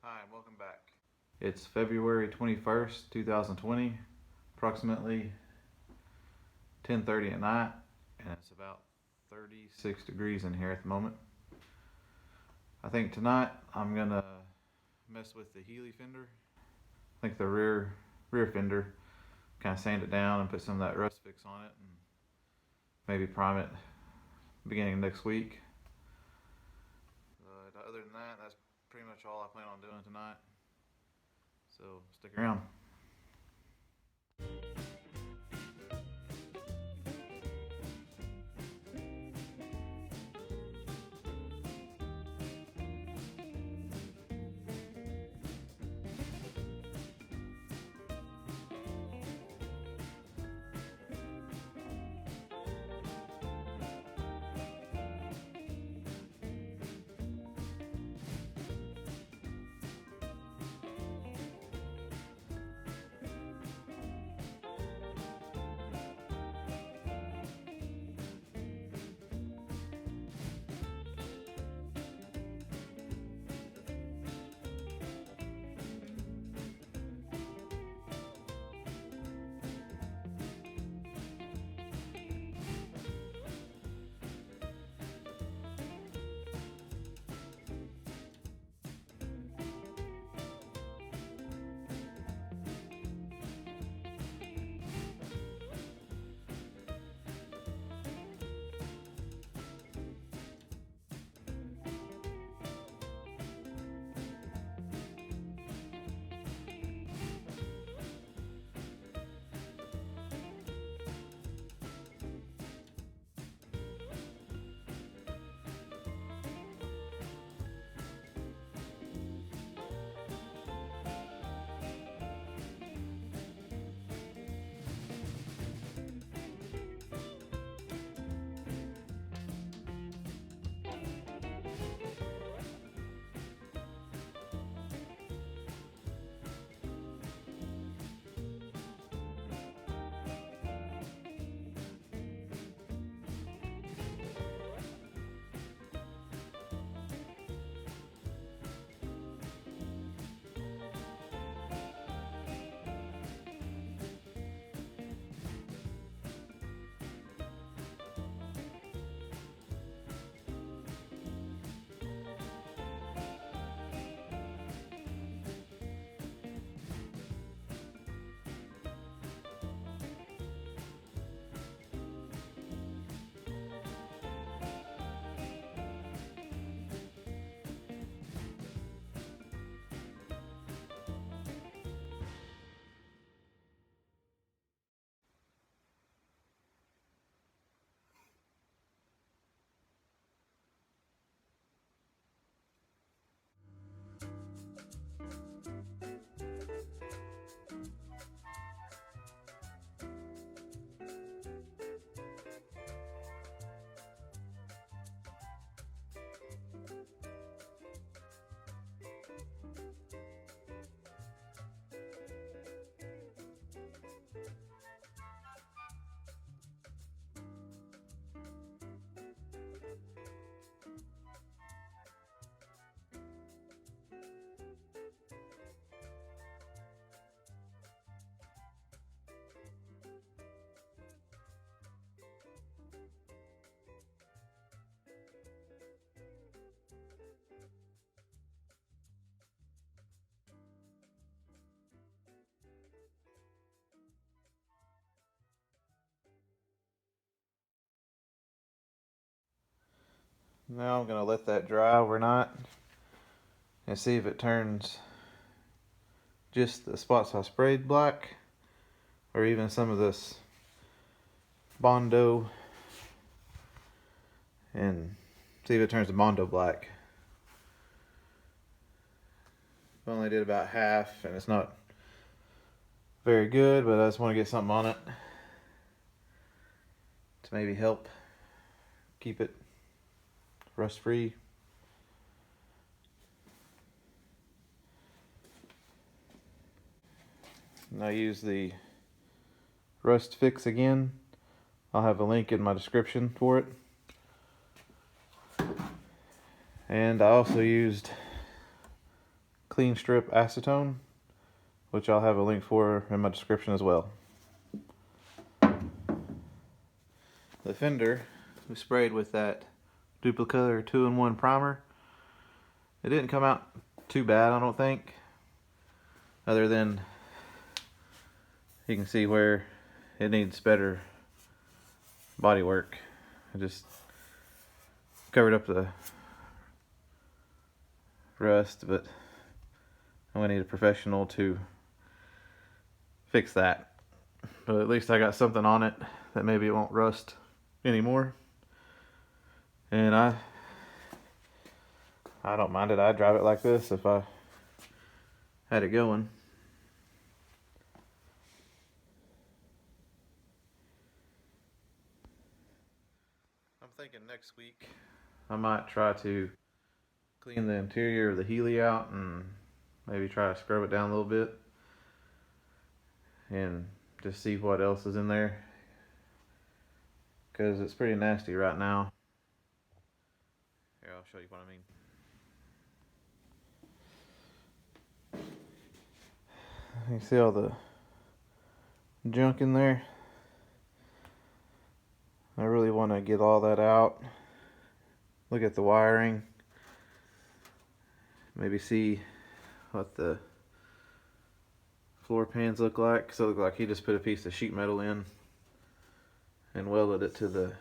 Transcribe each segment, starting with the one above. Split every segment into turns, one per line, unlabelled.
Hi, and welcome back. It's February 21st, 2020, approximately 10:30 at night, and it's about 36 degrees in here at the moment. I think tonight I'm gonna mess with the Healey fender. I think the rear fender, kind of sand it down and put some of that rust fix on it, and maybe prime it beginning of next week. But other than that, that's pretty much all I plan on doing tonight. So stick around. Now I'm going to let that dry overnight and see if it turns just the spots I sprayed black, or even some of this Bondo, and see if it turns the Bondo black. I only did about half and it's not very good, but I just want to get something on it to maybe help keep it rust free. And I use the rust fix again. I'll have a link in my description for it. And I also used clean strip acetone, which I'll have a link for in my description as well. The fender was sprayed with that Duplicator 2-in-1 primer. It didn't come out too bad, I don't think, other than you can see where it needs better body work. I just covered up the rust, but I'm gonna need a professional to fix that. But at least I got something on it that maybe it won't rust anymore. And I don't mind it. I'd drive it like this if I had it going. I'm thinking next week I might try to clean the interior of the Healey out and maybe try to scrub it down a little bit and just see what else is in there, because it's pretty nasty right now. Here, I'll show you what I mean. You see all the junk in there? I really want to get all that out. Look at the wiring. Maybe see what the floor pans look like. So it looks like he just put a piece of sheet metal in and welded it to the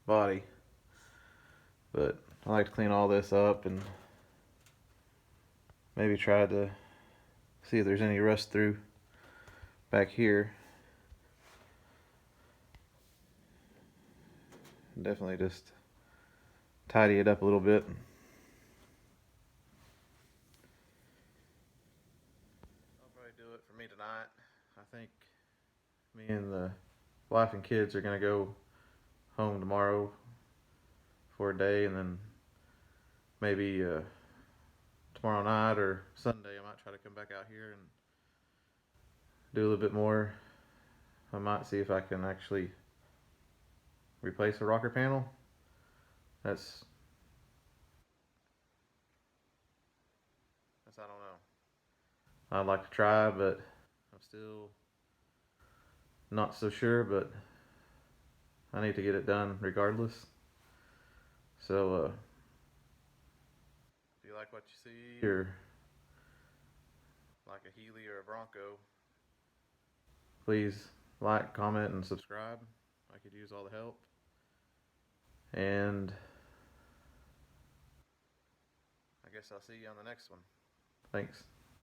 body. But I like to clean all this up and maybe try to see if there's any rust through back here. Definitely just tidy it up a little bit. I'll probably do it for me tonight. I think me and the wife and kids are gonna go home tomorrow for a day, and then maybe tomorrow night or Sunday I might try to come back out here and do a little bit more. I might see if I can actually replace a rocker panel. That's I don't know. I'd like to try, but I'm still not so sure, but I need to get it done regardless. So if you like what you see, or like a Healey or a Bronco, please like, comment, and subscribe. I could use all the help. And I guess I'll see you on the next one. Thanks.